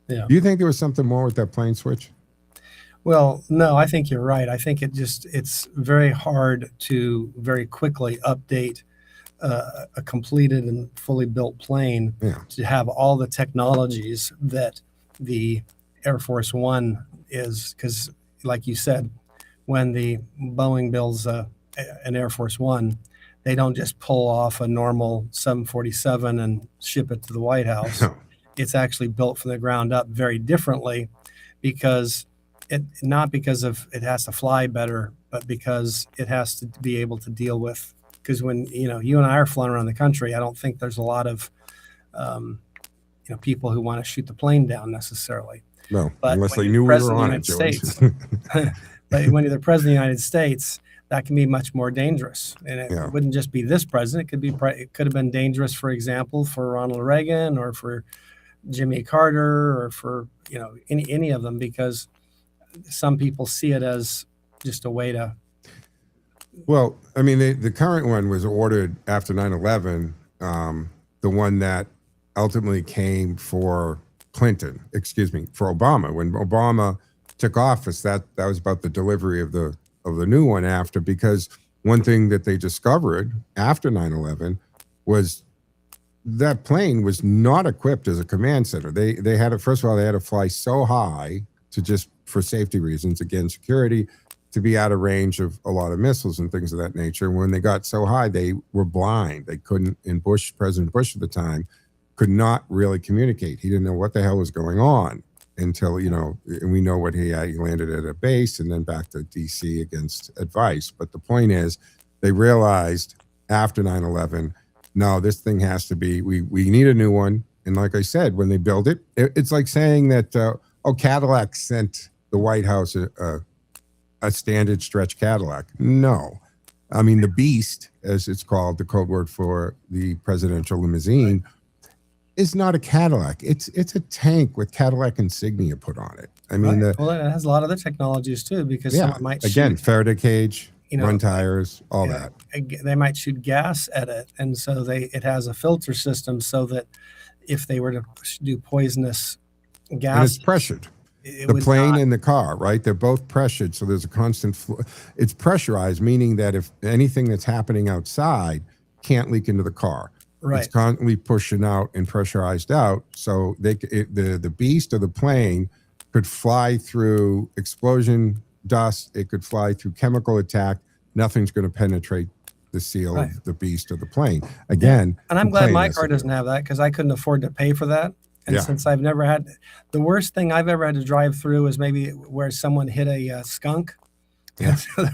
Yeah. Do you think there was something more with that plane switch? Well, no, I think you're right. I think it's very hard to very quickly update a completed and fully built plane to have all the technologies that the Air Force One is, because like you said, when the Boeing builds an Air Force One, they don't just pull off a normal 747 and ship it to the White House. It's actually built from the ground up very differently, because not because of it has to fly better, but because it has to be able to deal with. Because when you and I are flying around the country, I don't think there's a lot of people who want to shoot the plane down necessarily. No, but unless they knew we were on it, States, but when you're the president of the United States, that can be much more dangerous. And it wouldn't just be this president. It could have been dangerous, for example, for Ronald Reagan or for Jimmy Carter or for any of them, because some people see it as just a way to. Well, I mean, the current one was ordered after 9/11. The one that ultimately came for for Obama. When Obama took office, that was about the delivery of the new one after, because one thing that they discovered after 9/11 was that plane was not equipped as a command center. They had to, first of all, they had to fly so high to just for safety reasons, again, security, to be out of range of a lot of missiles and things of that nature. When they got so high, they were blind. They couldn't, President Bush at the time, could not really communicate. He didn't know what the hell was going on until, and we know what he landed at a base and then back to DC against advice. But the point is, they realized after 9/11, no, this thing has to be, we need a new one. And like I said, when they build it, it's like saying that, Cadillac sent the White House a standard stretch Cadillac. No. I mean, the Beast, as it's called, the code word for the presidential limousine, is not a Cadillac. It's a tank with Cadillac insignia put on it. I mean, it has a lot of other technologies too, because someone might shoot, Faraday cage, run tires, all that. They might shoot gas at it, and so it has a filter system so that if they were to do poisonous gas, and it's pressured. The plane and the car, right? They're both pressured, so there's a constant flow. It's pressurized, meaning that if anything that's happening outside can't leak into the car. Right. It's constantly pushing out and pressurized out, so the beast of the plane could fly through explosion dust. It could fly through chemical attack. Nothing's going to penetrate the seal of the beast of the plane. Again, and I'm glad my car doesn't have that, because I couldn't afford to pay for that. And since I've never had, the worst thing I've ever had to drive through is maybe where someone hit a skunk. Yeah. So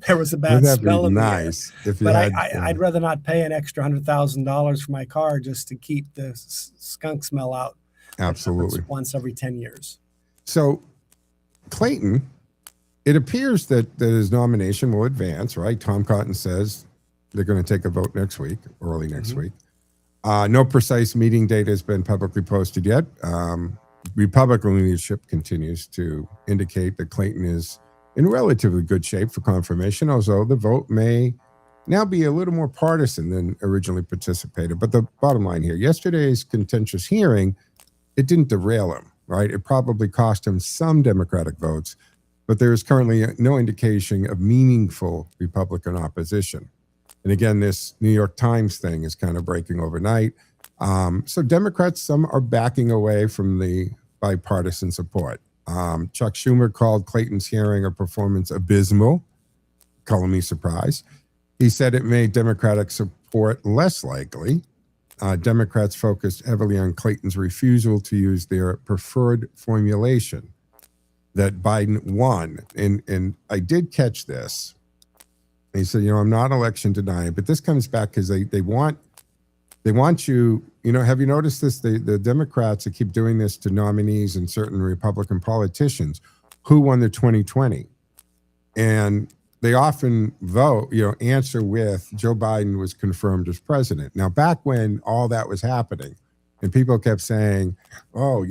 there was a bad smell in nice the air. But I'd rather not pay an extra $100,000 for my car just to keep the skunk smell out. Absolutely. Once every 10 years. So Clayton, it appears that his nomination will advance, right? Tom Cotton says they're going to take a vote next week, early next week. No precise meeting date has been publicly posted yet. Republican leadership continues to indicate that Clayton is in relatively good shape for confirmation, although the vote may now be a little more partisan than originally anticipated. But the bottom line here, yesterday's contentious hearing, it didn't derail him, right? It probably cost him some Democratic votes, but there is currently no indication of meaningful Republican opposition. And again, this New York Times thing is kind of breaking overnight. So Democrats, some are backing away from the bipartisan support. Chuck Schumer called Clayton's hearing or performance abysmal. Color me surprised. He said it made Democratic support less likely. Democrats focused heavily on Clayton's refusal to use their preferred formulation that Biden won. And I did catch this. He said, I'm not election denying, but this comes back because they want you, have you noticed this? The Democrats that keep doing this to nominees and certain Republican politicians who won the 2020. And they often answer with Joe Biden was confirmed as president. Now, back when all that was happening And people kept saying, "Oh,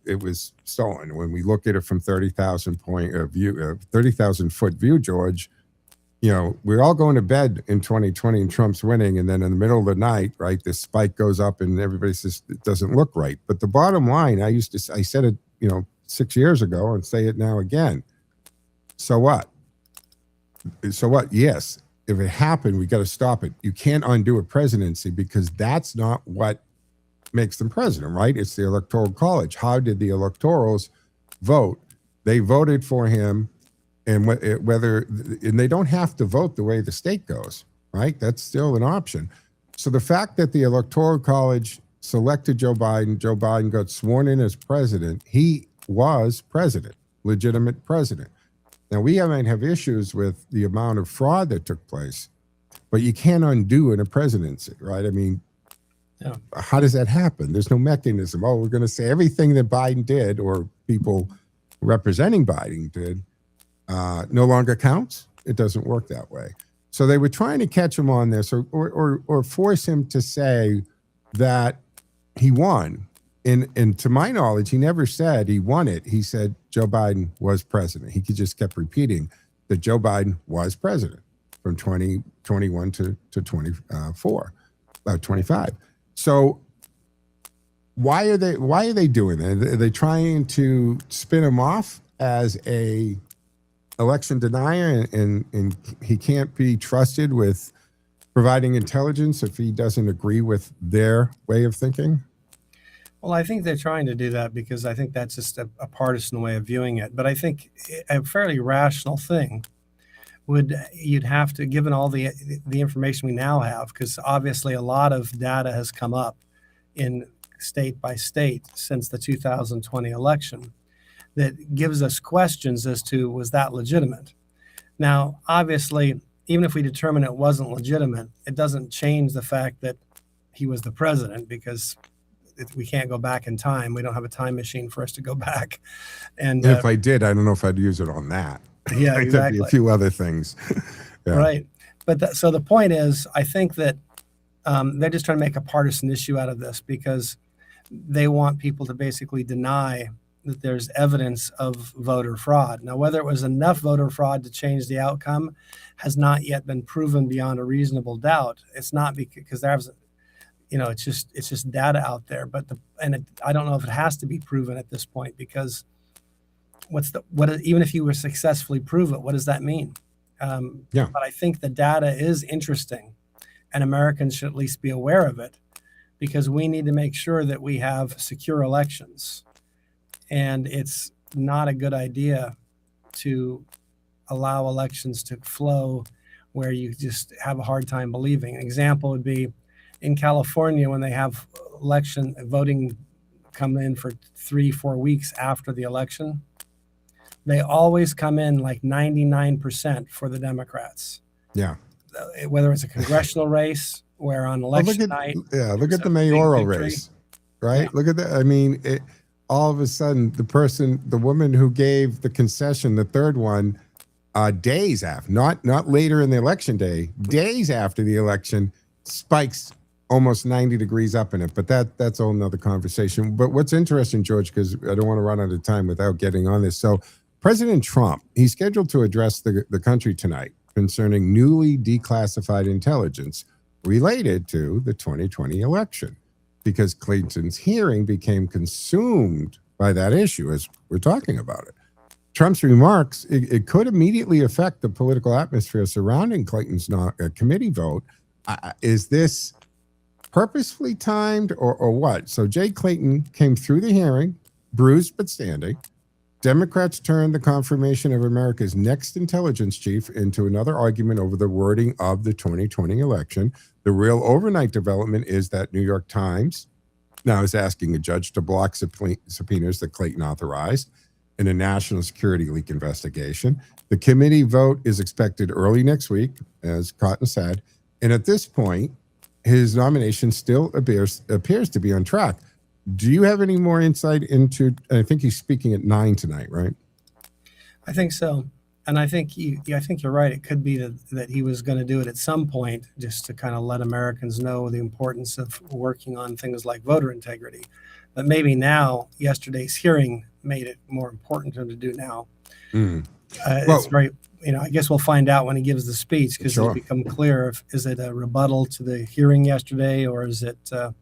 it was stolen." When we look at it from 30,000 point of view, 30,000 foot view, George, we're all going to bed in 2020 and Trump's winning, and then in the middle of the night, right, this spike goes up and everybody says it doesn't look right. But the bottom line, I said it, 6 years ago, and say it now again. So what? Yes, if it happened, we got to stop it. You can't undo a presidency because that's not what makes them president, right? It's the Electoral College. How did the electorals vote? They voted for him, and and they don't have to vote the way the state goes, right? That's still an option. So the fact that the Electoral College selected Joe Biden got sworn in as president, he was president, legitimate president. Now, we might have issues with the amount of fraud that took place, but you can't undo in a presidency, right? I mean, how does that happen? There's no mechanism. Oh, we're going to say everything that Biden did or people representing Biden did no longer counts. It doesn't work that way. So they were trying to catch him on this or force him to say that he won. And to my knowledge, he never said he won it. He said Joe Biden was president. He just kept repeating that Joe Biden was president from 2021 to 25. So why are they doing that? Are they trying to spin him off as a election denier and he can't be trusted with providing intelligence if he doesn't agree with their way of thinking? Well, I think they're trying to do that because I think that's just a partisan way of viewing it. But I think a fairly rational thing you'd have to, given all the information we now have, because obviously a lot of data has come up in state by state since the 2020 election that gives us questions as to, was that legitimate? Now, obviously, even if we determine it wasn't legitimate, it doesn't change the fact that he was the president, because we can't go back in time. We don't have a time machine for us to go back. And if I did, I don't know if I'd use it on that. Yeah, exactly. There'd be a few other things. Yeah. Right. But so the point is, I think that they're just trying to make a partisan issue out of this because they want people to basically deny that there's evidence of voter fraud. Now, whether it was enough voter fraud to change the outcome has not yet been proven beyond a reasonable doubt. It's not because there's, it's just data out there. But I don't know if it has to be proven at this point, because even if you were successfully prove it, what does that mean? But I think the data is interesting, and Americans should at least be aware of it, because we need to make sure that we have secure elections. And it's not a good idea to allow elections to flow where you just have a hard time believing. An example would be in California, when they have voting come in for 3-4 weeks after the election, they always come in like 99% for the Democrats. Yeah. Whether it's a congressional race where on election night. Yeah, look at the mayoral race, right? Yeah. Look at that. I mean, all of a sudden, the woman who gave the concession, the third one, days after, not later in the election day, days after the election, spikes almost 90 degrees up in it. But that's a whole nother conversation. But what's interesting, George, because I don't want to run out of time without getting on this. So President Trump, he's scheduled to address the country tonight concerning newly declassified intelligence related to the 2020 election, because Clayton's hearing became consumed by that issue as we're talking about it. Trump's remarks, it could immediately affect the political atmosphere surrounding Clayton's committee vote. Is this purposefully timed or what? So Jay Clayton came through the hearing, bruised but standing. Democrats turned the confirmation of America's next intelligence chief into another argument over the wording of the 2020 election. The real overnight development is that New York Times now is asking a judge to block subpoenas that Clayton authorized in a national security leak investigation. The committee vote is expected early next week, as Cotton said. And at this point, his nomination still appears to be on track. Do you have any more insight into, I think he's speaking at 9 tonight, right? I think so. And I think you're right. It could be that he was going to do it at some point, just to kind of let Americans know the importance of working on things like voter integrity. But maybe now, yesterday's hearing made it more important to do now. Mm. It's very, I guess we'll find out when he gives the speech, because Sure. it'll become clear is it a rebuttal to the hearing yesterday, or is it? Well,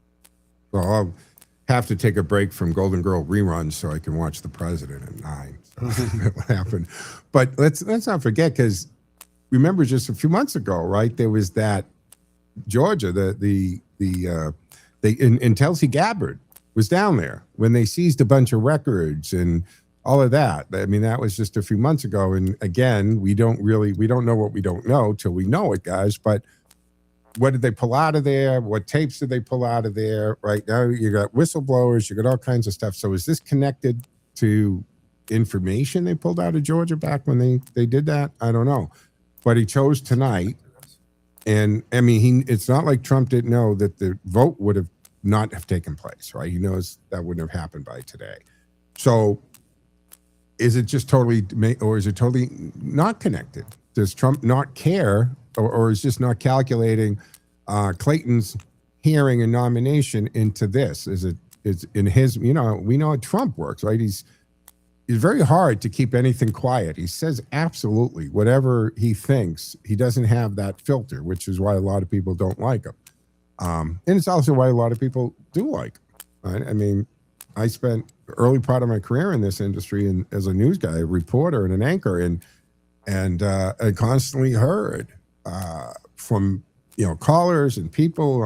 I'll have to take a break from Golden Girl reruns so I can watch The President at 9. What happened? But let's not forget, because remember just a few months ago, right? There was that Georgia, and Tulsi Gabbard was down there when they seized a bunch of records and all of that. I mean, that was just a few months ago. And again, we don't know what we don't know till we know it, guys. But what did they pull out of there? What tapes did they pull out of there? Right now, you got whistleblowers, you got all kinds of stuff. So is this connected to information they pulled out of Georgia back when they did that? I don't know. But he chose tonight. And I mean, it's not like Trump didn't know that the vote would have not have taken place, right? He knows that wouldn't have happened by today. So is it just totally, or is it totally not connected? Does Trump not care, or is just not calculating Clayton's hearing and nomination into this? Is in his, we know how Trump works, right? He's very hard to keep anything quiet. He says absolutely whatever he thinks. He doesn't have that filter, which is why a lot of people don't like him. And it's also why a lot of people do like him, right? I mean, I spent the early part of my career in this industry and as a news guy, a reporter and an anchor, and I constantly heard from callers and people,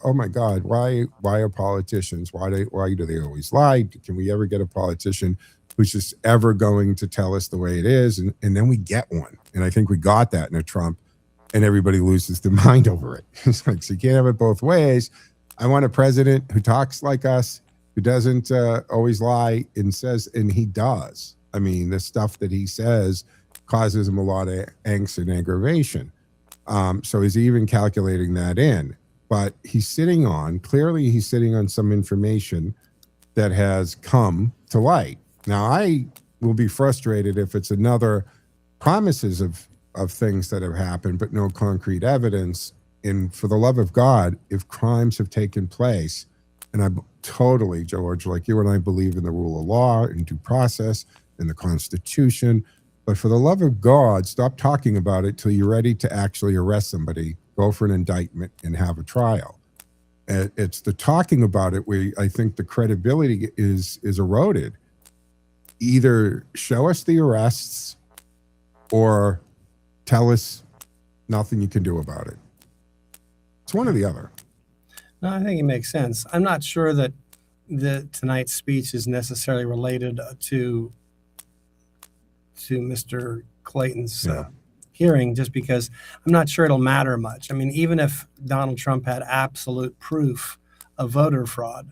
oh my God, why are politicians? Why do they always lie? Can we ever get a politician who's just ever going to tell us the way it is? And then we get one, and I think we got that in a Trump, and everybody loses their mind over it. It's like, so you can't have it both ways. I want a president who talks like us, who doesn't always lie and says, and he does. I mean, the stuff that he says causes him a lot of angst and aggravation. So he's even calculating that in. But clearly he's sitting on some information that has come to light. Now, I will be frustrated if it's another promises of things that have happened, but no concrete evidence. And for the love of God, if crimes have taken place, and I totally, George, like you and I believe in the rule of law and due process and the Constitution, but for the love of God, stop talking about it till you're ready to actually arrest somebody, go for an indictment, and have a trial. It's the talking about it where I think the credibility is eroded. Either show us the arrests or tell us nothing you can do about it. It's one or the other. No, I think it makes sense. I'm not sure that tonight's speech is necessarily related to Mr. Clayton's hearing, just because I'm not sure it'll matter much. I mean, even if Donald Trump had absolute proof of voter fraud,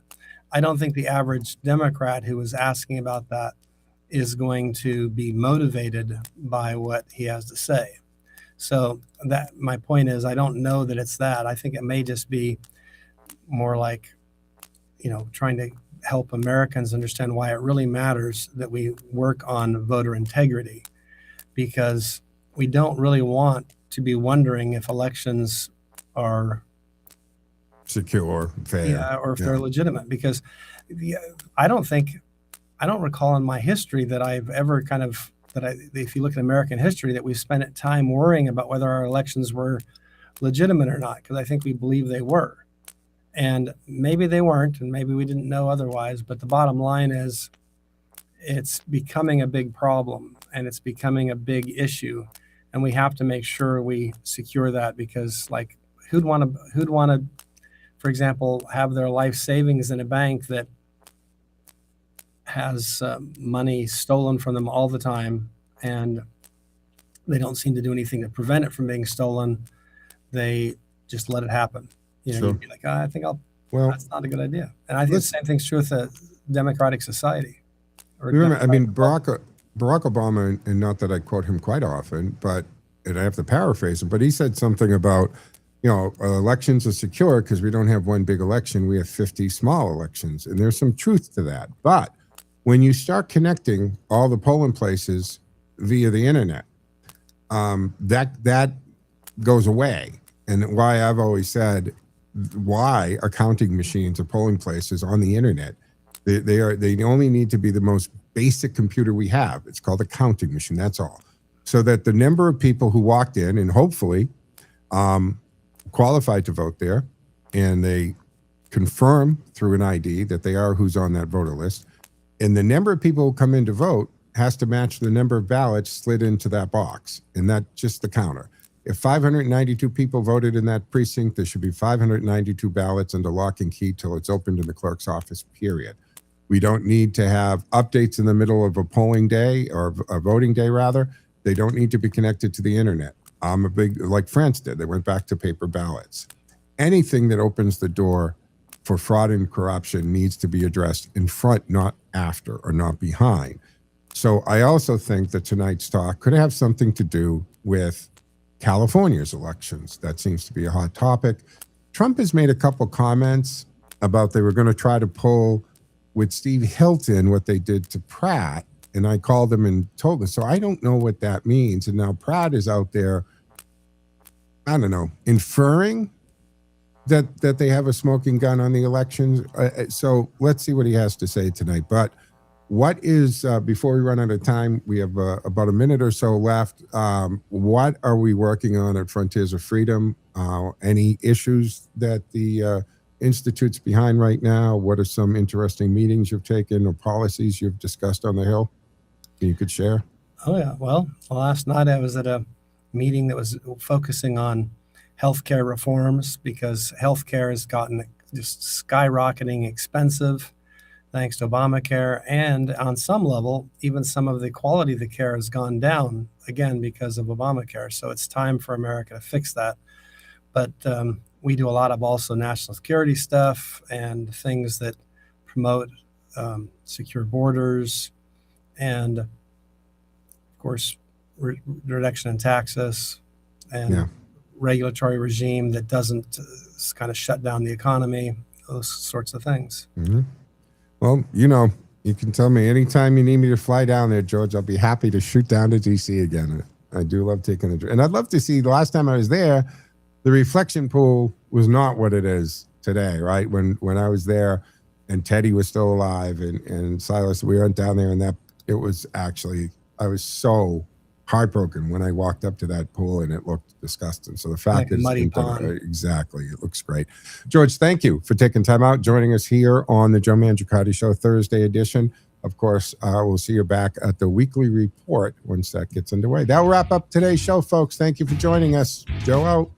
I don't think the average Democrat who was asking about that is going to be motivated by what he has to say. So that my point is, I don't know that it's that. I think it may just be more like, trying to help Americans understand why it really matters that we work on voter integrity, because we don't really want to be wondering if elections are secure, fair, or if they're legitimate. Because I don't recall in my history that I've ever if you look at American history, that we've spent time worrying about whether our elections were legitimate or not, because I think we believe they were. And maybe they weren't, and maybe we didn't know otherwise. But the bottom line is, it's becoming a big problem, and it's becoming a big issue, and we have to make sure we secure that. Because, like, who'd want to, for example, have their life savings in a bank that has money stolen from them all the time, and they don't seem to do anything to prevent it from being stolen? They just let it happen. Sure. You'd be like, I think that's not a good idea. And I think the same thing's true with a democratic society. Remember, I mean, Barack Obama, and not that I quote him quite often, and I have to paraphrase him, but he said something about, elections are secure because we don't have one big election. We have 50 small elections. And there's some truth to that. But when you start connecting all the polling places via the internet, that goes away. And why I've always said, why are counting machines or polling places on the internet? They only need to be the most basic computer we have. It's called a counting machine. That's all. So that the number of people who walked in and hopefully qualified to vote there, and they confirm through an ID that they are who's on that voter list, and the number of people who come in to vote has to match the number of ballots slid into that box, and that's just the counter. If 592 people voted in that precinct, there should be 592 ballots under lock and key till it's opened in the clerk's office, period. We don't need to have updates in the middle of a polling day or a voting day, rather. They don't need to be connected to the internet. I'm a big, like France did, they went back to paper ballots. Anything that opens the door for fraud and corruption needs to be addressed in front, not after or not behind. So I also think that tonight's talk could have something to do with California's elections. That seems to be a hot topic. Trump has made a couple comments about they were going to try to pull with Steve Hilton what they did to Pratt, and I called them and told them. So I don't know what that means. And now Pratt is out there, I don't know, inferring that they have a smoking gun on the elections. So let's see what he has to say tonight. But what is, before we run out of time, we have about a minute or so left. What are we working on at Frontiers of Freedom? Any issues that the Institute's behind right now? What are some interesting meetings you've taken or policies you've discussed on the Hill you could share? Oh, yeah. Well, last night I was at a meeting that was focusing on healthcare reforms, because healthcare has gotten just skyrocketing expensive thanks to Obamacare. And on some level, even some of the quality of the care has gone down again because of Obamacare. So it's time for America to fix that. But we do a lot of also national security stuff and things that promote secure borders and, of course, reduction in taxes and regulatory regime that doesn't kind of shut down the economy, those sorts of things. Mm-hmm. Well, you can tell me anytime you need me to fly down there, George. I'll be happy to shoot down to D.C. again. I do love taking a trip. And I'd love to see, the last time I was there, the reflection pool was not what it is today, right? When I was there and Teddy was still alive and Silas, we went down there, and that it was actually, I was so heartbroken when I walked up to that pool and it looked disgusting. So the fact is, muddy pond. Exactly, it looks great. George, thank you for taking time out, joining us here on the Joe Mangiacotti Show Thursday edition. Of course, we'll see you back at the weekly report once that gets underway. That'll wrap up today's show, folks. Thank you for joining us. Joe out.